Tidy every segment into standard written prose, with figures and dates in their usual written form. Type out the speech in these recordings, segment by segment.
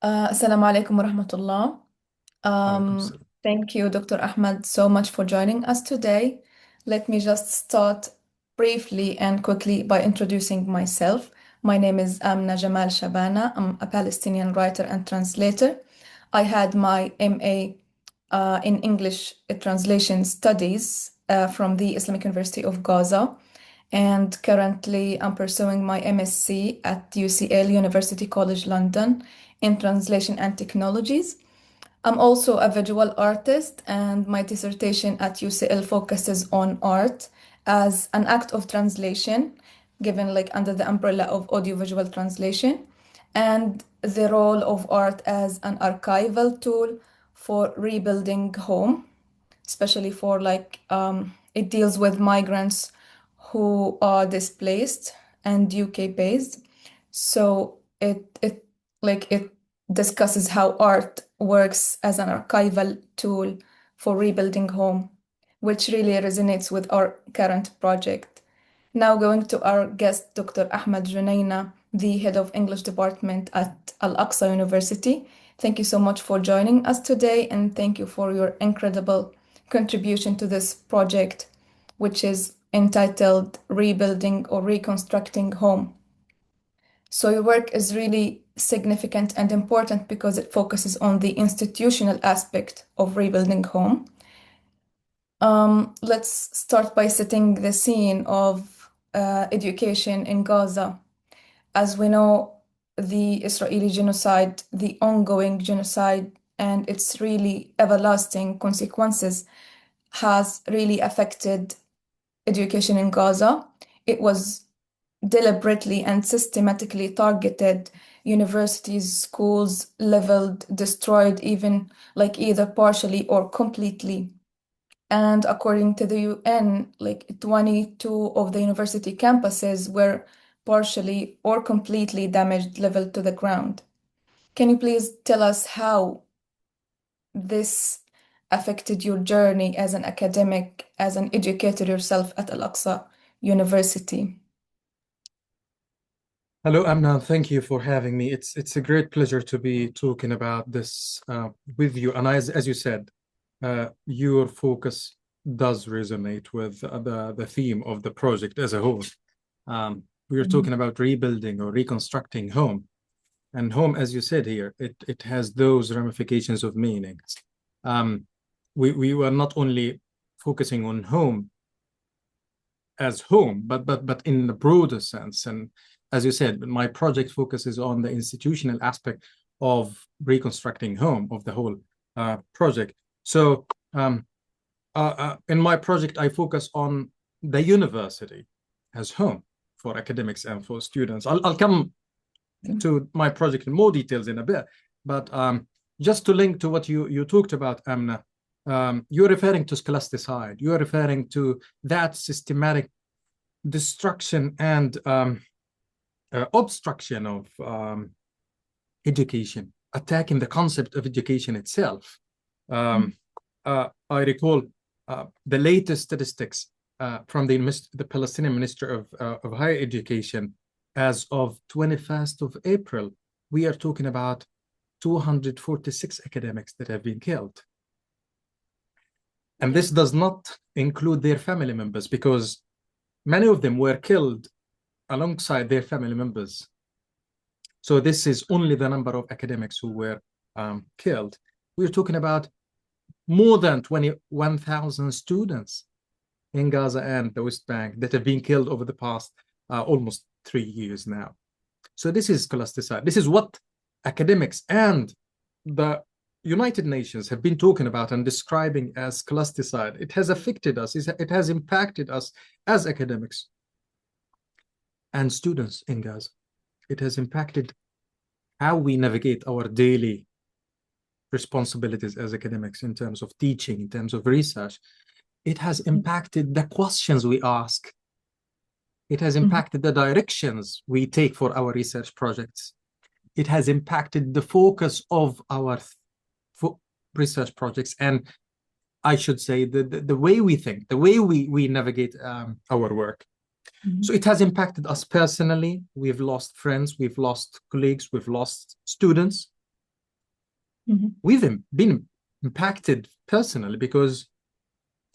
Assalamu alaikum wa rahmatullah. Alaikum salam. Thank you, Dr. Ahmed, so much for joining us today. Let me just start briefly and quickly by introducing myself. My name is Amna Jamal Shabana. I'm a Palestinian writer and translator. I had my MA in English Translation Studies from the Islamic University of Gaza. And currently, I'm pursuing my MSc at UCL University College London in Translation and Technologies. I'm also a visual artist, and my dissertation at UCL focuses on art as an act of translation, given like under the umbrella of audiovisual translation, and the role of art as an archival tool for rebuilding home, especially for it deals with migrants who are displaced and UK based. So it discusses how art works as an archival tool for rebuilding home, which really resonates with our current project. Now going to our guest, Dr. Ahmed Junina, the head of English department at Al-Aqsa University. Thank you so much for joining us today, and thank you for your incredible contribution to this project, which is entitled Rebuilding or Reconstructing Home. So your work is really significant and important because it focuses on the institutional aspect of rebuilding home. Let's start by setting the scene of education in Gaza. As we know, the Israeli genocide, the ongoing genocide, and its really everlasting consequences has really affected education in Gaza. It was deliberately and systematically targeted. Universities, schools leveled, destroyed, even like either partially or completely. And according to the UN, like 22 of the university campuses were partially or completely damaged, leveled to the ground. Can you please tell us how this affected your journey as an academic, as an educator yourself at Al-Aqsa University? Hello, Amna. Thank you for having me. It's a great pleasure to be talking about this with you. And as you said, your focus does resonate with the theme of the project as a whole. We are Mhm. talking about rebuilding or reconstructing home. And home, as you said here, it has those ramifications of meanings. We were not only focusing on home as home, but in the broader sense. And as you said, my project focuses on the institutional aspect of reconstructing home of the whole project. So in my project, I focus on the university as home for academics and for students. I'll come to my project in more details in a bit, but just to link to what you talked about, Amna, you're referring to scholasticide. You're referring to that systematic destruction and obstruction of education, attacking the concept of education itself. I recall the latest statistics from the Palestinian Minister of Higher Education. As of 21st of April, we are talking about 246 academics that have been killed. And Yeah. this does not include their family members, because many of them were killed alongside their family members. So this is only the number of academics who were killed. We're talking about more than 21,000 students in Gaza and the West Bank that have been killed over the past almost 3 years now. So this is scholasticide. This is what academics and the United Nations have been talking about and describing as scholasticide. It has affected us. It has impacted us as academics and students in Gaza. It has impacted how we navigate our daily responsibilities as academics in terms of teaching, in terms of research. It has impacted the questions we ask. It has Mhm. impacted the directions we take for our research projects. It has impacted the focus of our research projects, and I should say the way we think, the way we navigate our work. So Mhm. it has impacted us personally. We've lost friends, we've lost colleagues, we've lost students. We've been impacted personally because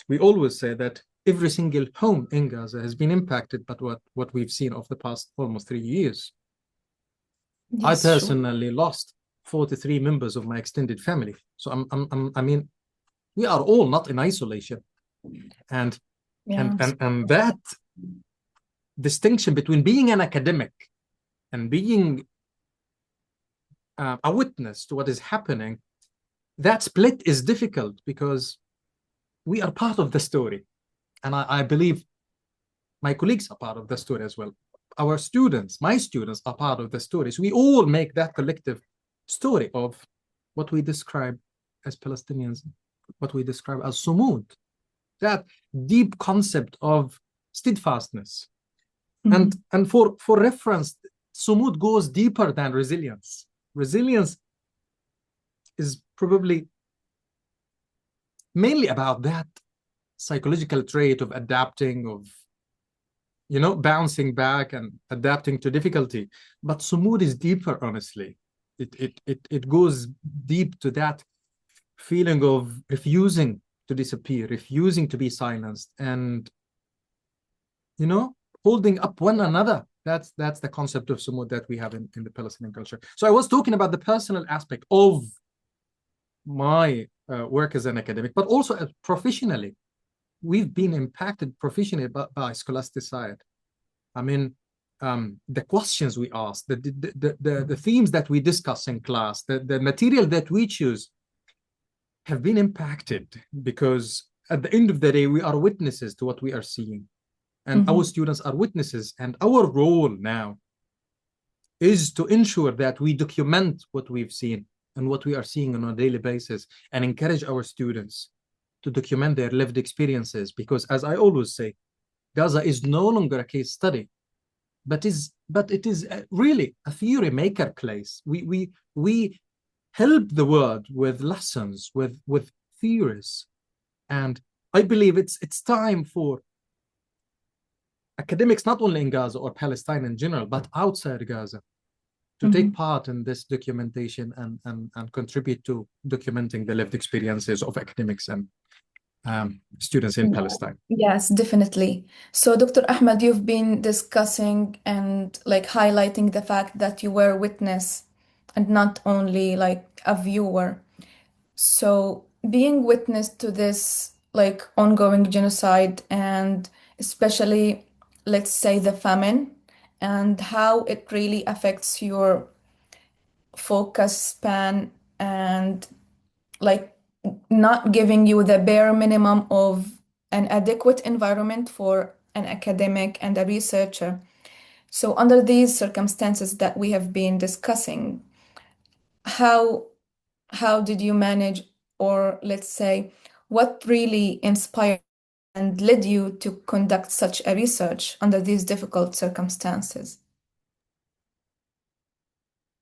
we always say that every single home in Gaza has been impacted by what we've seen of the past almost 3 years. I Yes, sure. personally lost 43 members of my extended family. So I mean, we are all not in isolation, and Yes. and that distinction between being an academic and being a witness to what is happening, that split is difficult because we are part of the story, and I believe my colleagues are part of the story as well. Our students, my students, are part of the story. So we all make that collective story of what we describe as Palestinians, what we describe as sumud, that deep concept of steadfastness. And for reference, sumud goes deeper than resilience. Resilience is probably mainly about that psychological trait of adapting, of bouncing back and adapting to difficulty. But sumud is deeper, honestly. It goes deep to that feeling of refusing to disappear, refusing to be silenced, and holding up one another. That's the concept of sumud that we have in the Palestinian culture. So I was talking about the personal aspect of my work as an academic, but also professionally. We've been impacted professionally by scholasticide. I mean, the questions we ask, the themes that we discuss in class, the material that we choose have been impacted because at the end of the day, we are witnesses to what we are seeing. And our students are witnesses. And our role now is to ensure that we document what we've seen and what we are seeing on a daily basis and encourage our students to document their lived experiences. Because as I always say, Gaza is no longer a case study, but it is really a theory maker place. We help the world with lessons, with theories. And I believe it's time for academics, not only in Gaza or Palestine in general, but outside Gaza, to take part in this documentation and contribute to documenting the lived experiences of academics and students in Palestine. Yes, definitely. So, Dr. Ahmed, you've been discussing and like highlighting the fact that you were a witness and not only like a viewer. So, being witness to this like ongoing genocide and especially, let's say, the famine and how it really affects your focus span and like not giving you the bare minimum of an adequate environment for an academic and a researcher. So, under these circumstances that we have been discussing, how how did you manage, or let's say, what really inspired and led you to conduct such a research under these difficult circumstances?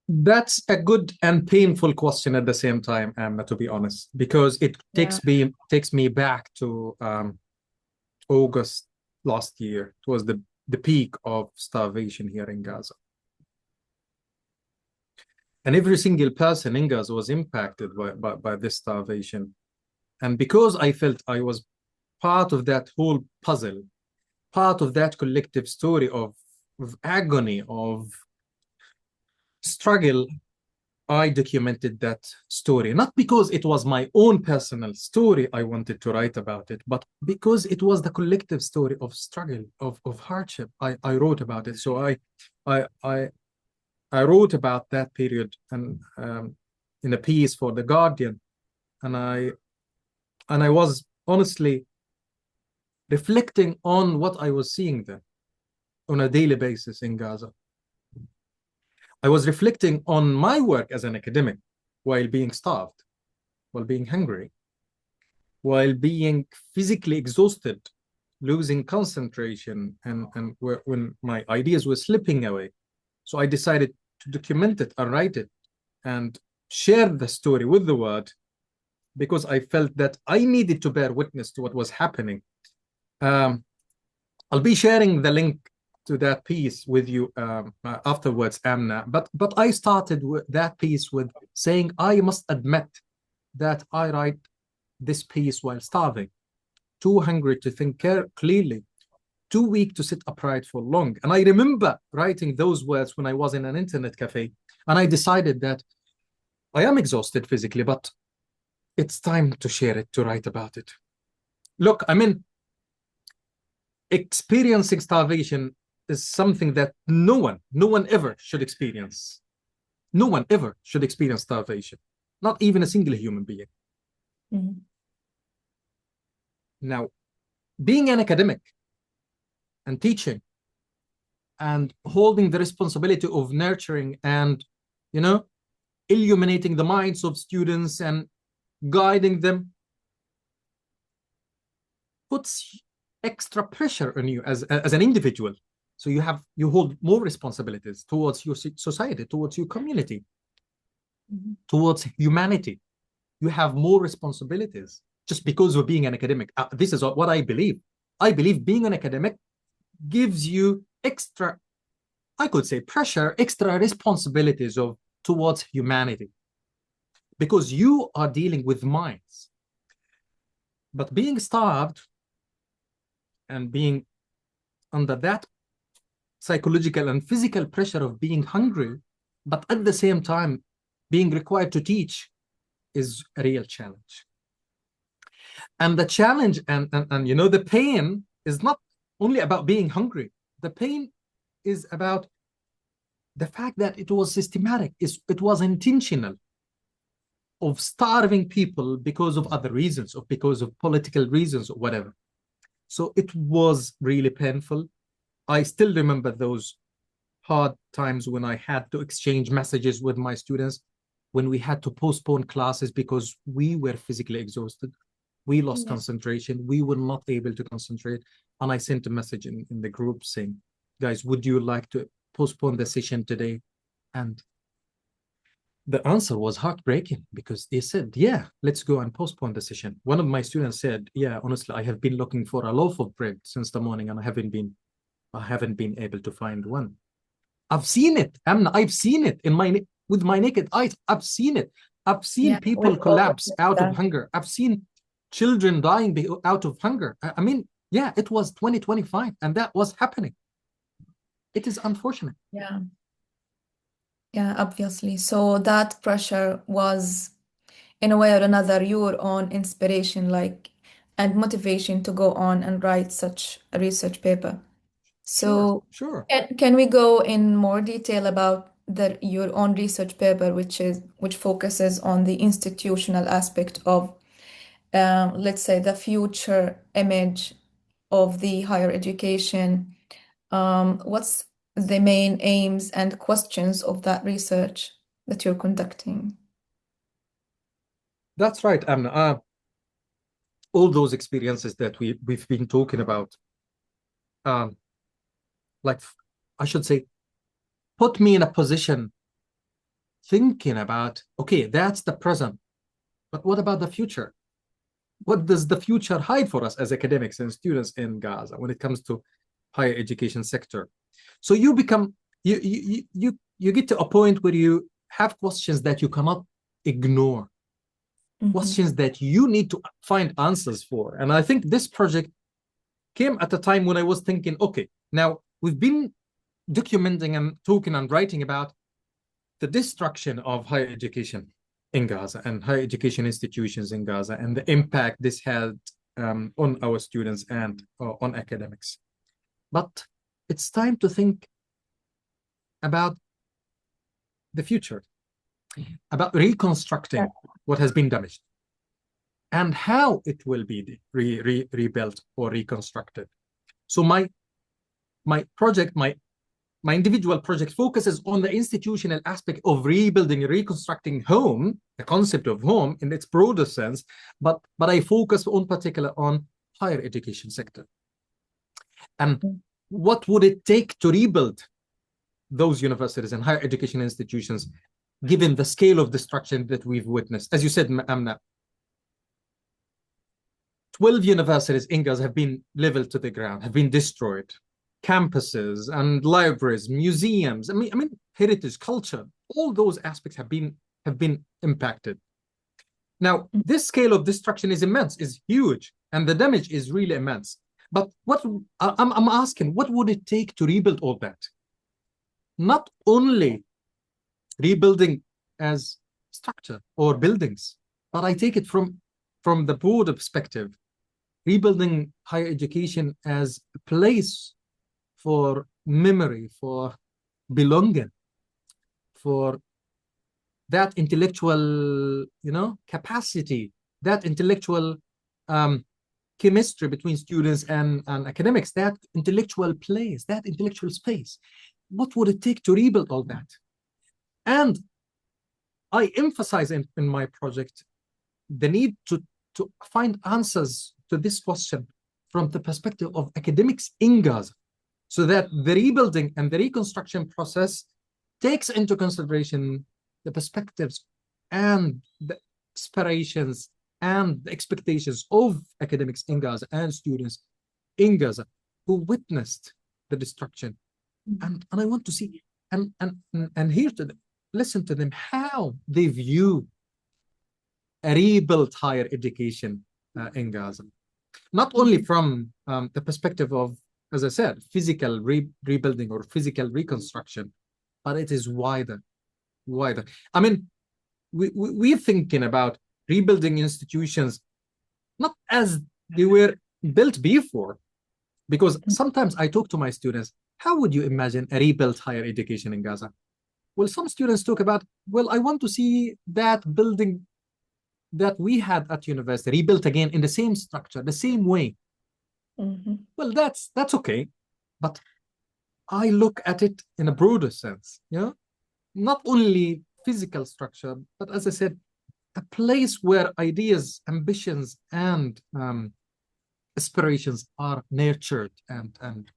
That's a good and painful question at the same time, Amna, to be honest, because it Yeah. takes me back to August last year. It was the peak of starvation here in Gaza. And every single person in Gaza was impacted by this starvation. And because I felt I was part of that whole puzzle, part of that collective story of agony, of struggle, I documented that story, not because it was my own personal story I wanted to write about it, but because it was the collective story of struggle, of hardship. I wrote about it. So I wrote about that period and in a piece for The Guardian. And I was honestly reflecting on what I was seeing there on a daily basis in Gaza. I was reflecting on my work as an academic while being starved, while being hungry, while being physically exhausted, losing concentration, and when my ideas were slipping away. So I decided to document it and write it and share the story with the world because I felt that I needed to bear witness to what was happening. I'll be sharing the link to that piece with you afterwards, Amna. But I started with that piece with saying I must admit that I write this piece while starving, too hungry to think clearly, too weak to sit upright for long. And I remember writing those words when I was in an internet cafe, and I decided that I am exhausted physically, but it's time to share it, to write about it. Look, I mean, experiencing starvation is something that no one ever should experience. No one ever should experience starvation, not even a single human being. Mm-hmm. Now, being an academic and teaching and holding the responsibility of nurturing and, illuminating the minds of students and guiding them puts extra pressure on you as an individual. So you hold more responsibilities towards your society, towards your community, Mm-hmm. towards humanity. You have more responsibilities just because of being an academic. This is what I believe. I believe being an academic gives you extra, I could say, pressure, extra responsibilities towards humanity, because you are dealing with minds. But being starved and being under that psychological and physical pressure of being hungry, but at the same time being required to teach, is a real challenge. And the challenge and the pain is not only about being hungry. The pain is about the fact that it was systematic, it was intentional, of starving people because of other reasons, or because of political reasons, or whatever. So it was really painful. I still remember those hard times when I had to exchange messages with my students, when we had to postpone classes because we were physically exhausted. We lost concentration. We were not able to concentrate. And I sent a message in the group saying, guys, would you like to postpone the session today? And the answer was heartbreaking, because they said, yeah, let's go and postpone the session. One of my students said, yeah, honestly, I have been looking for a loaf of bread since the morning, and I haven't been able to find one. I've seen it. I've seen it with my naked eyes. I've seen it. I've seen people collapse out of hunger. I've seen children dying out of hunger. I mean, yeah, it was 2025, and that was happening. It is unfortunate. Yeah, obviously. So that pressure was, in a way or another, your own inspiration, and motivation to go on and write such a research paper. So Sure. can we go in more detail about your own research paper, which focuses on the institutional aspect of, let's say, the future image of the higher education? What's the main aims and questions of that research that you're conducting? That's right, Amna. All those experiences that we've been talking about, like, I should say, put me in a position thinking about, okay, that's the present, but what about the future? What does the future hide for us as academics and students in Gaza when it comes to higher education sector? So you get to a point where you have questions that you cannot ignore, questions that you need to find answers for. And I think this project came at a time when I was thinking, okay, now we've been documenting and talking and writing about the destruction of higher education in Gaza and higher education institutions in Gaza, and the impact this had on our students and on academics. But it's time to think about the future, about reconstructing what has been damaged and how it will be rebuilt or reconstructed. So my project, my individual project, focuses on the institutional aspect of rebuilding, reconstructing home, the concept of home in its broader sense, but I focus in particular on higher education sector. And what would it take to rebuild those universities and higher education institutions, given the scale of destruction that we've witnessed? As you said, Amna, 12 universities in Gaza have been leveled to the ground, have been destroyed. campuses and libraries, museums. I mean, heritage, culture, all those aspects have been impacted. Now, this scale of destruction is immense, is huge, and the damage is really immense. But what I'm asking, what would it take to rebuild all that? Not only rebuilding as structure or buildings, but I take it from the broader perspective, rebuilding higher education as a place for memory, for belonging, for that intellectual, capacity, that intellectual chemistry between students and academics, that intellectual place, that intellectual space. What would it take to rebuild all that? And I emphasize in my project the need to find answers to this question from the perspective of academics in Gaza, so that the rebuilding and the reconstruction process takes into consideration the perspectives and the aspirations and the expectations of academics in Gaza and students in Gaza who witnessed the destruction. And I want to see and hear to them, listen to them, how they view a rebuilt higher education in Gaza. Not only from the perspective of, as I said, physical rebuilding or physical reconstruction, but it is wider. I mean, we're thinking about rebuilding institutions not as they were built before, because sometimes I talk to my students, how would you imagine a rebuilt higher education in Gaza? Well, some students talk about, well, I want to see that building that we had at university rebuilt again in the same structure, the same way. Well, that's okay, but I look at it in a broader sense, not only physical structure, but as I said, a place where ideas, ambitions, and aspirations are nurtured and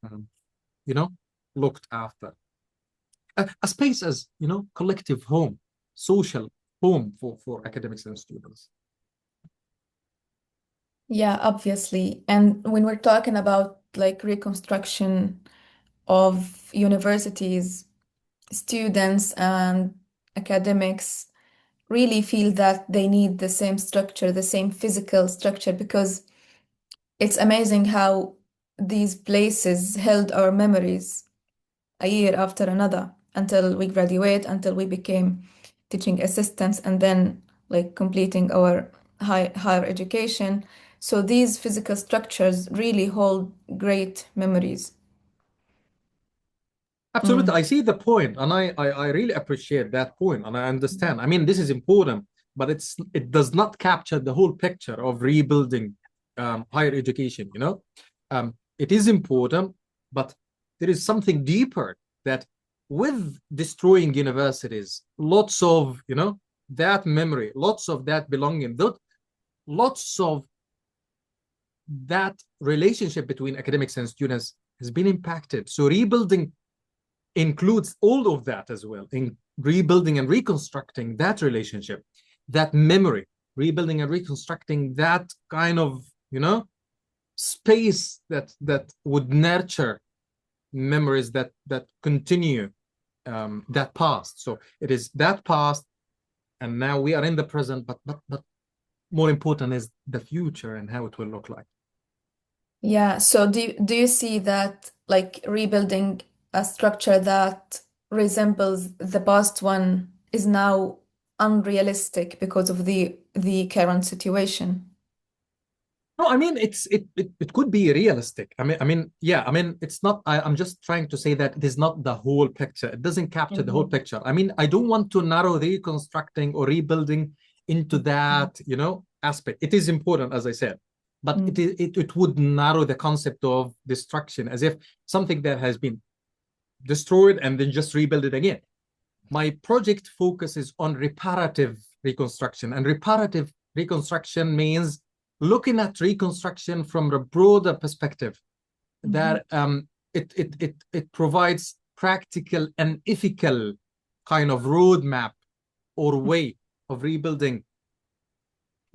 looked after. A space as, collective home, social home for academics and students. Yeah, obviously. And when we're talking about like reconstruction of universities, students and academics really feel that they need the same structure, the same physical structure, because it's amazing how these places held our memories a year after another until we graduate, until we became teaching assistants, and then like completing our higher education. So these physical structures really hold great memories. Absolutely. Mm. I see the point, and I really appreciate that point, and I understand. I mean, this is important, but it does not capture the whole picture of rebuilding higher education, It is important, but there is something deeper, that with destroying universities, lots of, that memory, lots of that belonging, lots of that relationship between academics and students has been impacted. So rebuilding includes all of that as well, in rebuilding and reconstructing that relationship, that memory, rebuilding and reconstructing that kind of, space that would nurture memories that continue that past. So it is that past, and now we are in the present, but more important is the future and how it will look like. Yeah, so do you see that like rebuilding a structure that resembles the past one is now unrealistic because of the current situation? No, I mean it could be realistic. Yeah. I mean, it's not. I'm just trying to say that it is not the whole picture. It doesn't capture the whole picture. I mean, I don't want to narrow reconstructing or rebuilding into that, aspect. It is important, as I said, but it would narrow the concept of destruction, as if something that has been destroyed and then just rebuild it again. My project focuses on reparative reconstruction, and reparative reconstruction means looking at reconstruction from a broader perspective, that it provides practical and ethical kind of roadmap or way of rebuilding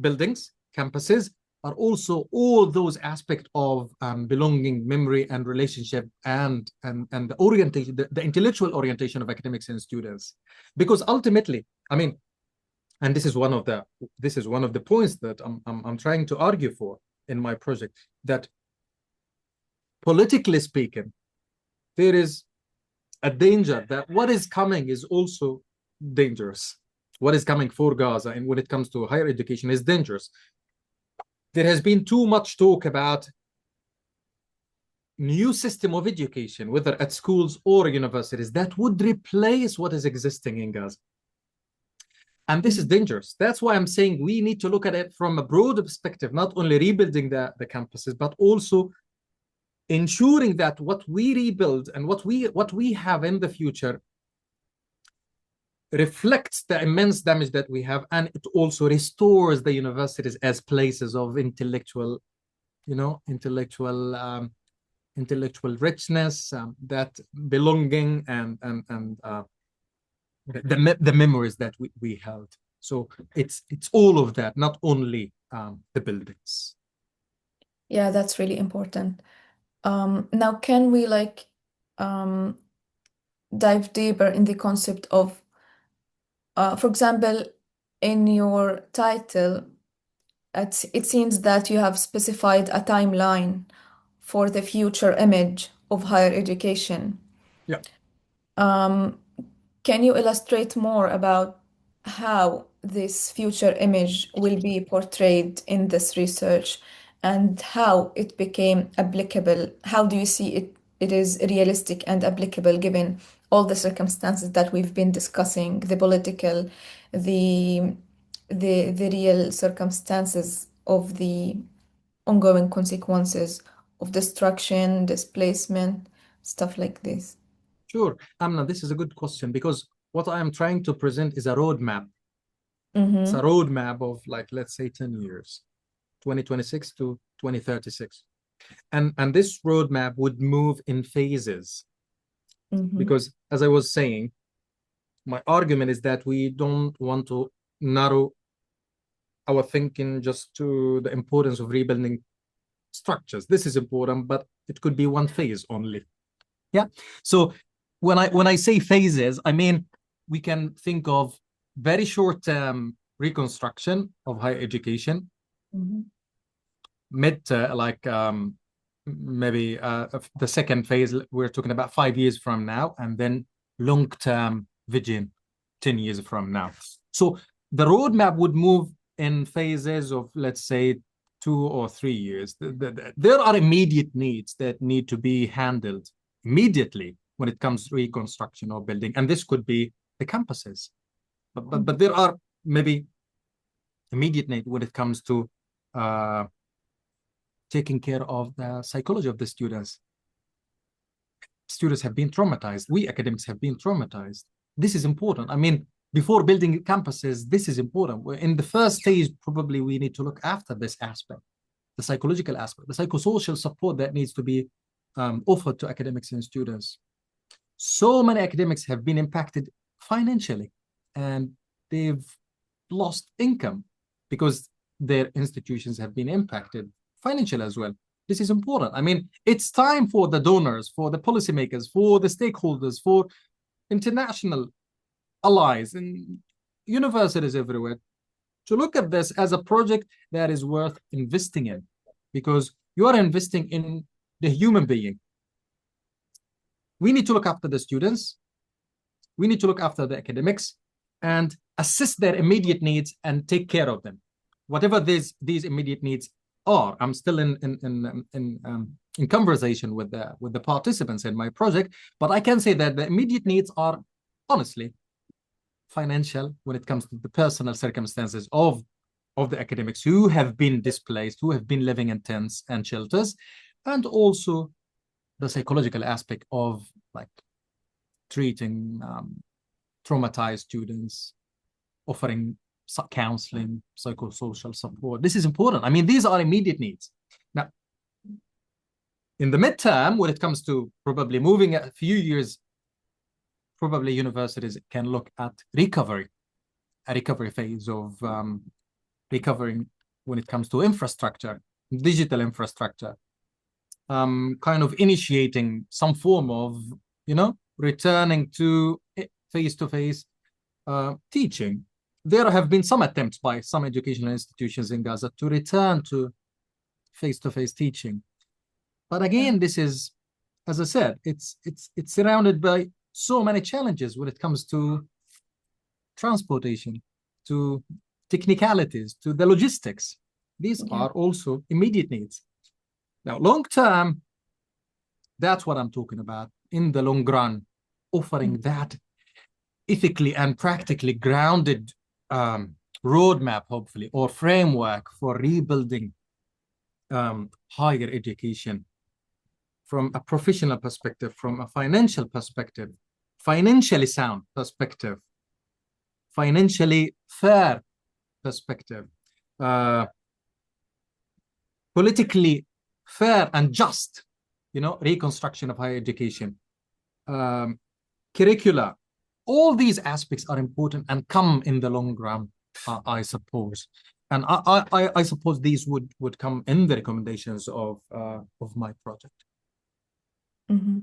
buildings, campuses, are also all those aspects of belonging, memory, and relationship, and the orientation, the intellectual orientation of academics and students. Because ultimately, I mean, and this is one of the points that I'm trying to argue for in my project, that politically speaking, there is a danger that what is coming is also dangerous. What is coming for Gaza, and when it comes to higher education, is dangerous. There has been too much talk about new system of education, whether at schools or universities, that would replace what is existing in Gaza. And this is dangerous. That's why I'm saying we need to look at it from a broader perspective, not only rebuilding the campuses, but also ensuring that what we rebuild and what we have in the future reflects the immense damage that we have, and it also restores the universities as places of intellectual richness, that belonging, and the memories that we held. So it's all of that, not only the buildings. Yeah, that's really important. Now, can we dive deeper in the concept of, for example, in your title, it seems that you have specified a timeline for the future image of higher education. Yeah. Can you illustrate more about how this future image will be portrayed in this research and how it became applicable? How do you see it is realistic and applicable given all the circumstances that we've been discussing, the political, the the real circumstances of the ongoing consequences of destruction, displacement, stuff like this? Sure. Amna, this is a good question, because what I am trying to present is a roadmap. It's a Mm-hmm. roadmap of, like, let's say 10 years, 2026 to 2036. And this roadmap would move in phases, Mm-hmm. because, as I was saying, my argument is that we don't want to narrow our thinking just to the importance of rebuilding structures. This is important, but it could be one phase only. Yeah. So when I say phases, I mean we can think of very short-term reconstruction of higher education, Mm-hmm. mid maybe the second phase, we're talking about 5 years from now, and then long-term vision 10 years from now. So the roadmap would move in phases of, let's say, 2 or 3 years. There are immediate needs that need to be handled immediately when it comes to reconstruction or building, and this could be the campuses. But there are maybe immediate need when it comes to taking care of the psychology of the students. Students have been traumatized. We academics have been traumatized. This is important. I mean, before building campuses, this is important. In the first stage, probably we need to look after this aspect, the psychological aspect, the psychosocial support that needs to be offered to academics and students. So many academics have been impacted financially, and they've lost income because their institutions have been impacted financially as well. This is important. I mean, it's time for the donors, for the policymakers, for the stakeholders, for international allies and universities everywhere to look at this as a project that is worth investing in, because you are investing in the human being. We need to look after the students. We need to look after the academics and assist their immediate needs and take care of them. Whatever these immediate needs are, I'm still in conversation with the participants in my project, but I can say that the immediate needs are honestly financial when it comes to the personal circumstances of the academics who have been displaced, who have been living in tents and shelters, and also the psychological aspect of like treating traumatized students, offering counseling, psychosocial support. This is important. I mean, these are immediate needs. Now, in the midterm, when it comes to probably moving a few years, probably universities can look at recovery, a recovery phase of recovering when it comes to infrastructure, digital infrastructure, kind of initiating some form of, returning to face-to-face teaching. There have been some attempts by some educational institutions in Gaza to return to face-to-face teaching. But again, this is, as I said, it's surrounded by so many challenges when it comes to transportation, to technicalities, to the logistics. These are also immediate needs. Now, long term, that's what I'm talking about. In the long run, offering that ethically and practically grounded roadmap, hopefully, or framework for rebuilding higher education from a professional perspective, from a financial perspective, financially sound perspective, financially fair perspective, politically fair and just, reconstruction of higher education, curricula. All these aspects are important and come in the long run, I suppose. And I suppose these would come in the recommendations of my project. Mm-hmm.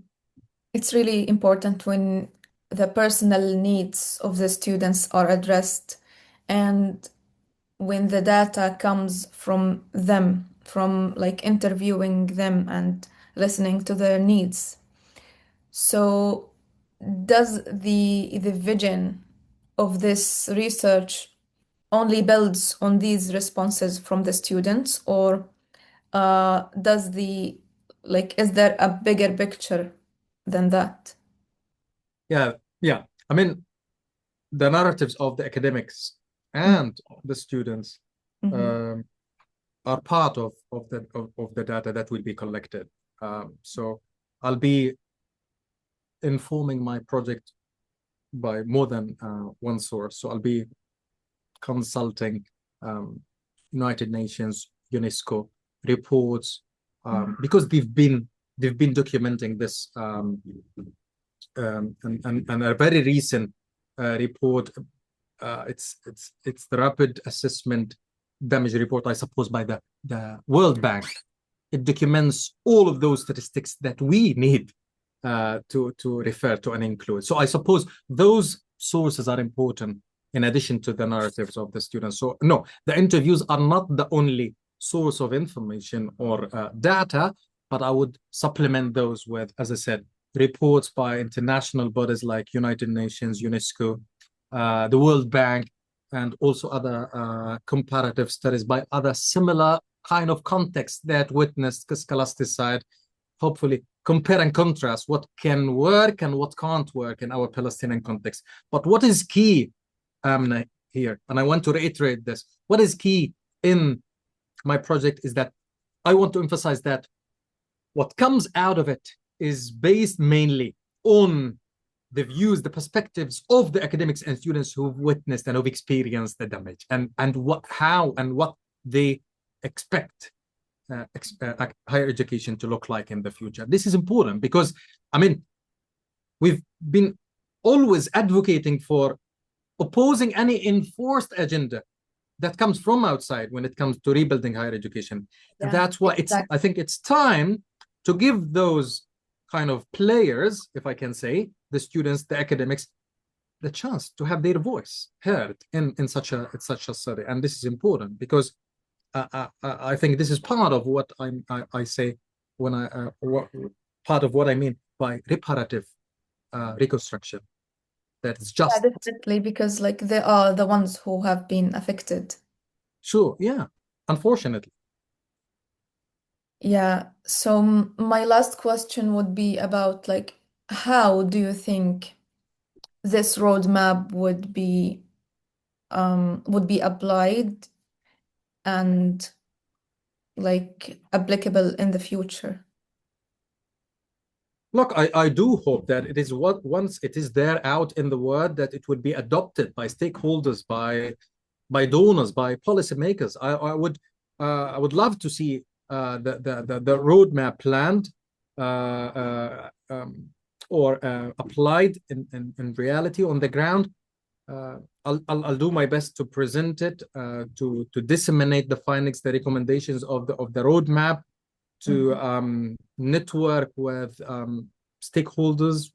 It's really important when the personal needs of the students are addressed and when the data comes from them, from like interviewing them and listening to their needs. So, does the vision of this research only builds on these responses from the students, or does is there a bigger picture than that? Yeah. I mean, the narratives of the academics and the students Mm-hmm. are part of the data that will be collected. So I'll be informing my project by more than one source. So I'll be consulting United Nations, UNESCO reports, because they've been documenting this, and a very recent report. It's the rapid assessment damage report, I suppose, by the World Bank. It documents all of those statistics that we need to refer to and include. So I suppose those sources are important in addition to the narratives of the students. So no, the interviews are not the only source of information or data, but I would supplement those with, as I said, reports by international bodies like United Nations, UNESCO, the World Bank, and also other comparative studies by other similar kind of contexts that witnessed scholasticide, hopefully compare and contrast what can work and what can't work in our Palestinian context. But what is key, Amna, here, and I want to reiterate this, what is key in my project is that I want to emphasize that what comes out of it is based mainly on the views, the perspectives of the academics and students who've witnessed and who've experienced the damage, and how and what they expect higher education to look like in the future. This is important because, I mean, we've been always advocating for opposing any enforced agenda that comes from outside when it comes to rebuilding higher education. And that's why I think it's time to give those kind of players, if I can say, the students, the academics, the chance to have their voice heard in such a study. And this is important because I think this is part of what I say when part of what I mean by reparative reconstruction. That is just definitely, because like they are the ones who have been affected. sure, yeah, unfortunately. Yeah. So my last question would be about like how do you think this roadmap would be applied and like applicable in the future? Look, I do hope that it is once it is there out in the world that it would be adopted by stakeholders, by donors, by policymakers. I would love to see the roadmap planned or applied in reality on the ground. I'll do my best to present it, to disseminate the findings, the recommendations of the roadmap, to network with stakeholders,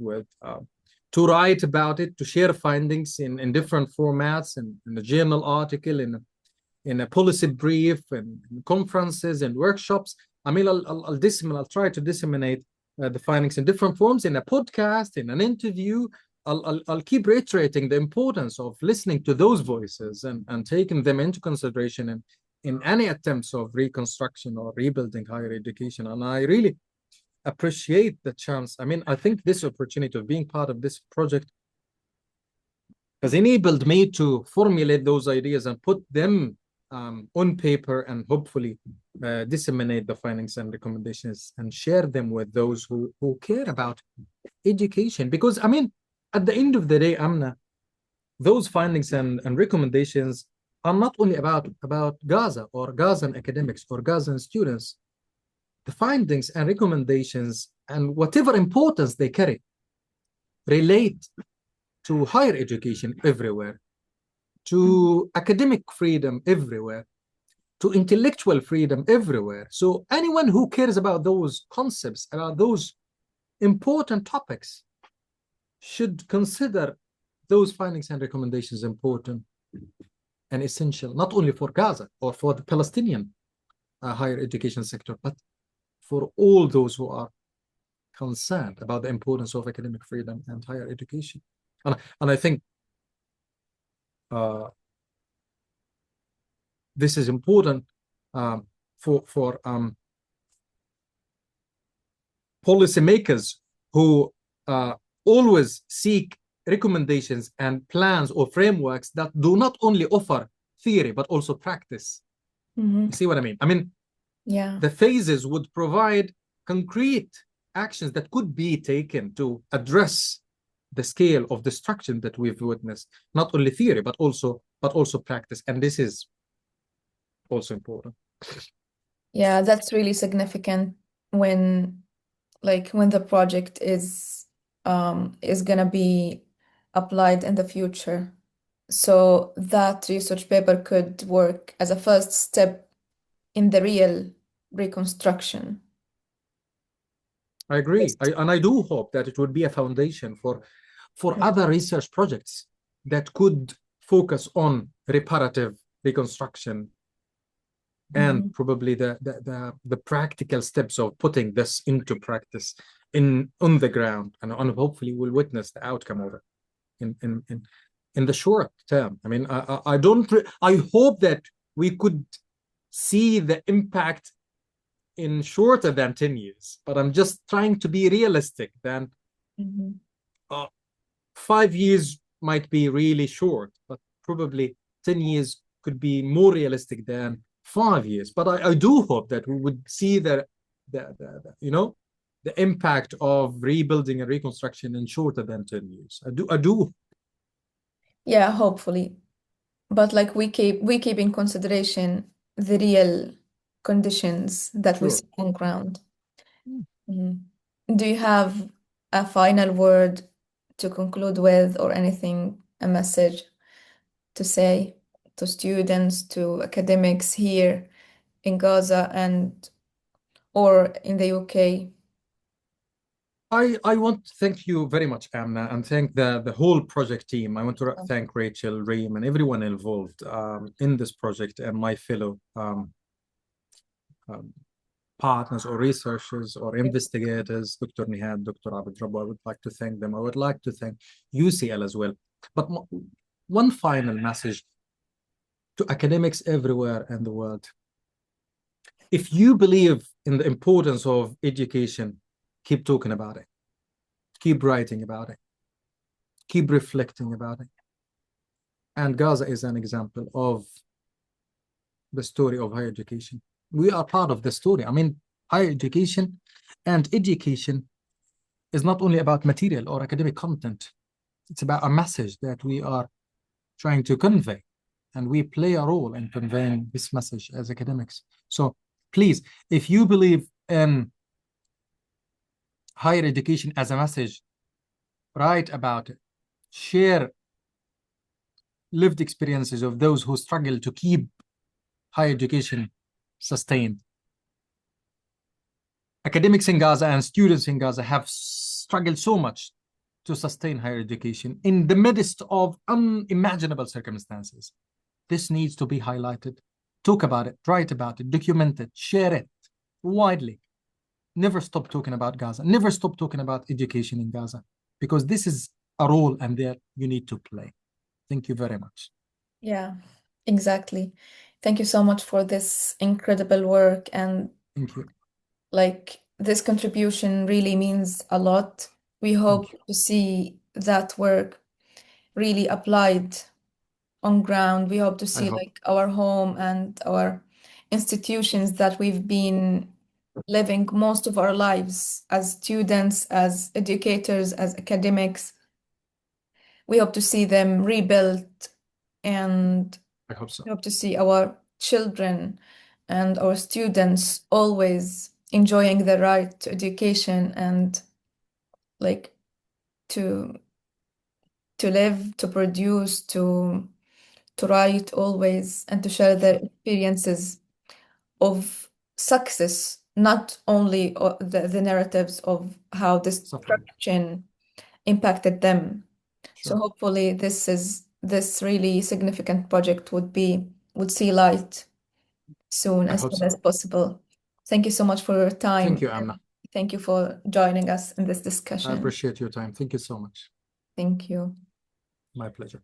to write about it, to share findings in different formats, in a journal article, in a policy brief, and conferences and workshops. I mean, I'll try to disseminate the findings in different forms, in a podcast, in an interview. I'll keep reiterating the importance of listening to those voices and taking them into consideration in any attempts of reconstruction or rebuilding higher education. And I really appreciate the chance. I mean, I think this opportunity of being part of this project has enabled me to formulate those ideas and put them on paper, and hopefully disseminate the findings and recommendations and share them with those who care about education. Because, I mean, at the end of the day, Amna, those findings and recommendations are not only about Gaza or Gazan academics or Gazan students. The findings and recommendations and whatever importance they carry relate to higher education everywhere, to academic freedom everywhere, to intellectual freedom everywhere. So anyone who cares about those concepts, about those important topics, should consider those findings and recommendations important and essential, not only for Gaza or for the Palestinian higher education sector, but for all those who are concerned about the importance of academic freedom and higher education. And I think this is important for policymakers who always seek recommendations and plans or frameworks that do not only offer theory but also practice. You see what I mean? I mean, yeah, the phases would provide concrete actions that could be taken to address the scale of destruction that we've witnessed, not only theory but also practice. And this is also important. Yeah, that's really significant when the project is gonna be applied in the future. So that research paper could work as a first step in the real reconstruction. I agree. And I do hope that it would be a foundation for other research projects that could focus on reparative reconstruction and probably the practical steps of putting this into practice on the ground, and hopefully we'll witness the outcome of it in the short term. I mean, I hope that we could see the impact in shorter than 10 years, but I'm just trying to be realistic. Then 5 years might be really short, but probably 10 years could be more realistic than 5 years. But I do hope that we would see the impact of rebuilding and reconstruction in shorter than 10 years. I do. Yeah, hopefully. But like we keep in consideration the real conditions that we Sure. see on ground. Do you have a final word to conclude with, or anything, a message to say to students, to academics here in Gaza or in the UK? I want to thank you very much, Amna, and thank the whole project team. I want to thank Rachel, Reem, and everyone involved in this project, and my fellow partners or researchers or investigators, Dr. Nihad, Dr. Abed Rabbo. I would like to thank them. I would like to thank UCL as well. But one final message to academics everywhere in the world. If you believe in the importance of education, keep talking about it. Keep writing about it. Keep reflecting about it. And Gaza is an example of the story of higher education. We are part of the story. I mean, higher education and education is not only about material or academic content. It's about a message that we are trying to convey. And we play a role in conveying this message as academics. So please, if you believe in higher education as a message, write about it, share lived experiences of those who struggle to keep higher education sustained. Academics in Gaza and students in Gaza have struggled so much to sustain higher education in the midst of unimaginable circumstances. This needs to be highlighted. Talk about it, write about it, document it, share it widely. Never stop talking about Gaza. Never stop talking about education in Gaza, because this is a role and there you need to play. Thank you very much. Yeah, exactly. Thank you so much for this incredible work, and Thank you. like this contribution really means a lot. We hope to see that work really applied on ground. We hope to see like our home and our institutions that we've been living most of our lives as students, as educators, as academics. We hope to see them rebuilt, and I hope so. we hope to see our children and our students always enjoying the right to education and like to live, to produce, to write always, and to share their experiences of success, not only the narratives of how this destruction impacted them. So hopefully this really significant project would see light soon, as soon as possible. Thank you so much for your time. Thank you, Amna. Thank you for joining us in this I discussion. appreciate your time. Thank you so much. Thank you. My pleasure.